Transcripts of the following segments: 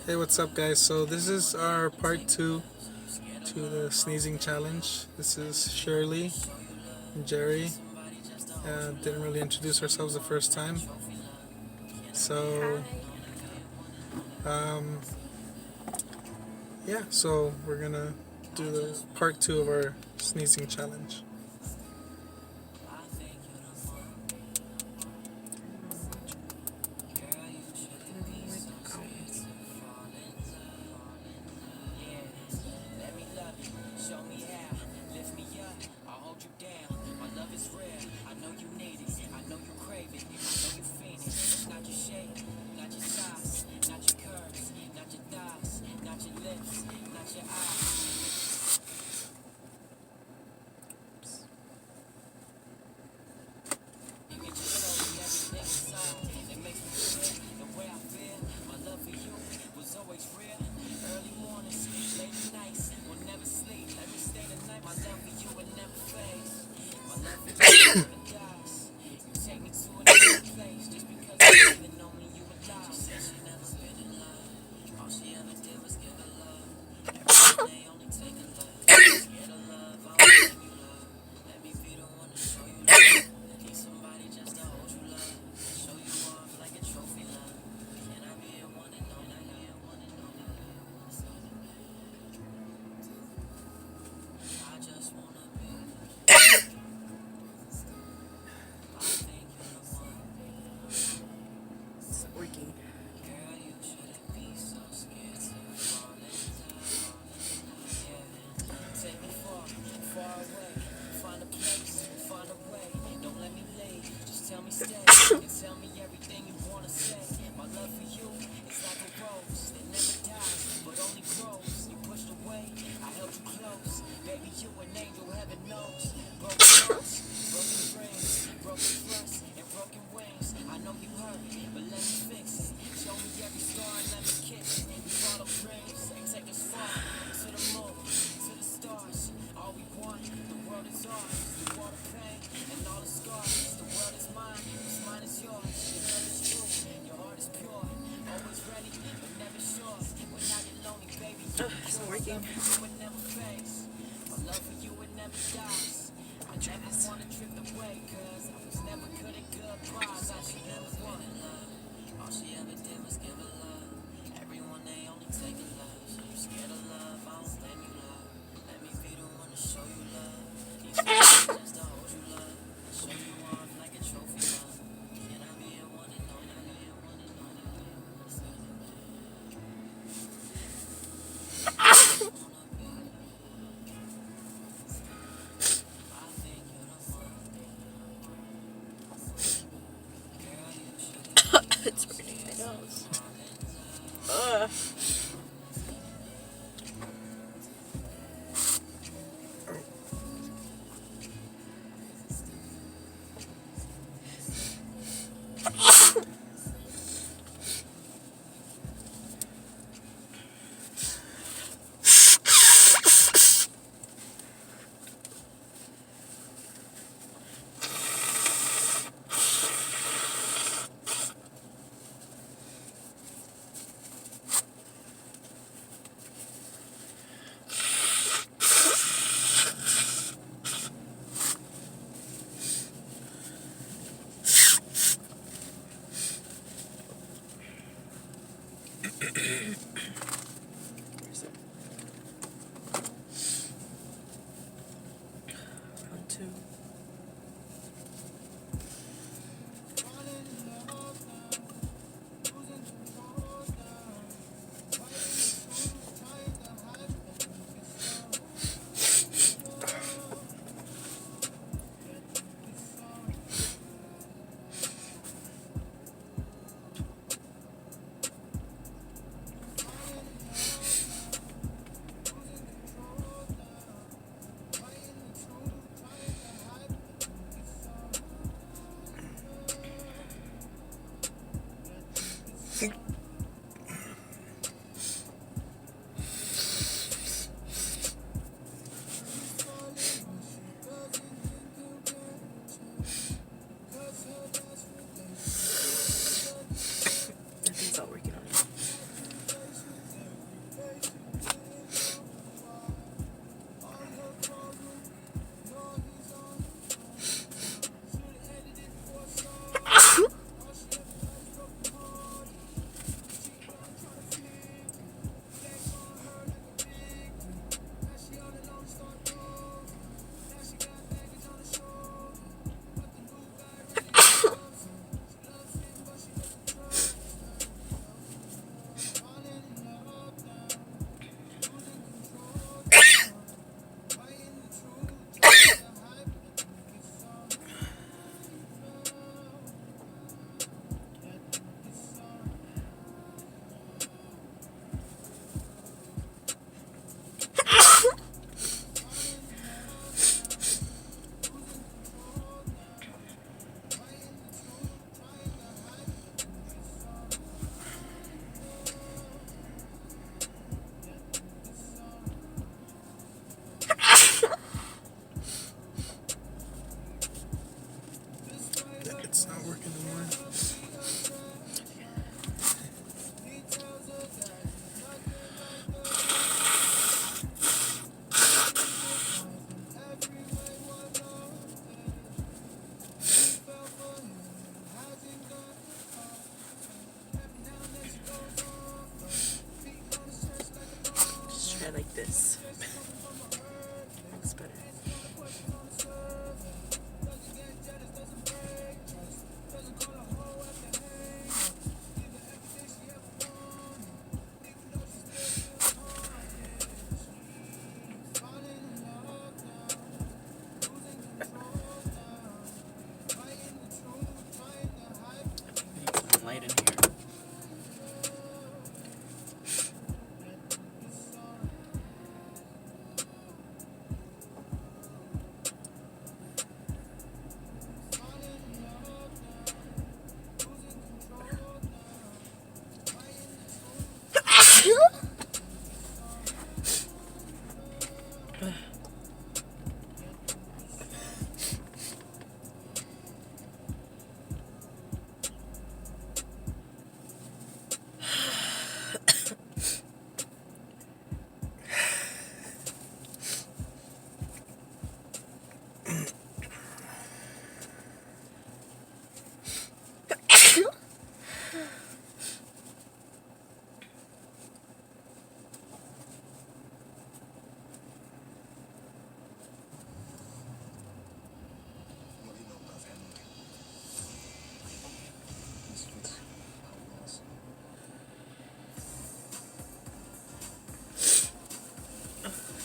Hey, what's up, guys? So, this is our part two to the sneezing challenge. This is Shirley and Jerry. Didn't really introduce ourselves the first time. So, um, yeah, so we're gonna do the part two of our sneezing challenge. It's working. It's working. Try this. It's burning my nose. Ugh. Where's it? Round two. Nothing's all working on it. like this. Looks better. Some light in here.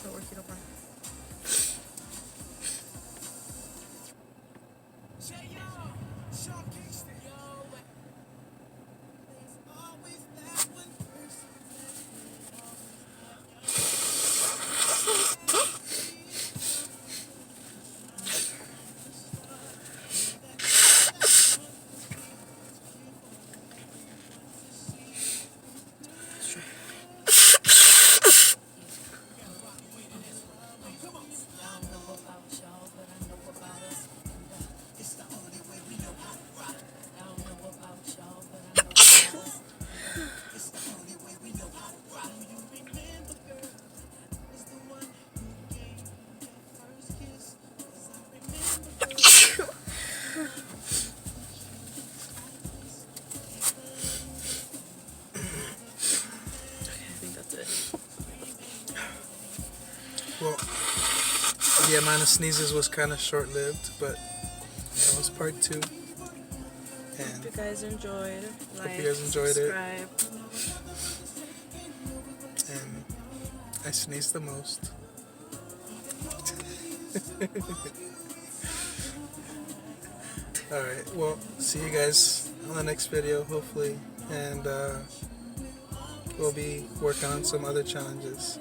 Not working over. I think that's it. Well, the amount of sneezes was kind of short-lived, but that was part 2. And Hope you guys enjoyed. Like, you guys enjoyed it. subscribe. and I sneezed the most. Alright, well, see you guys on the next video, hopefully, and we'll be working on some other challenges.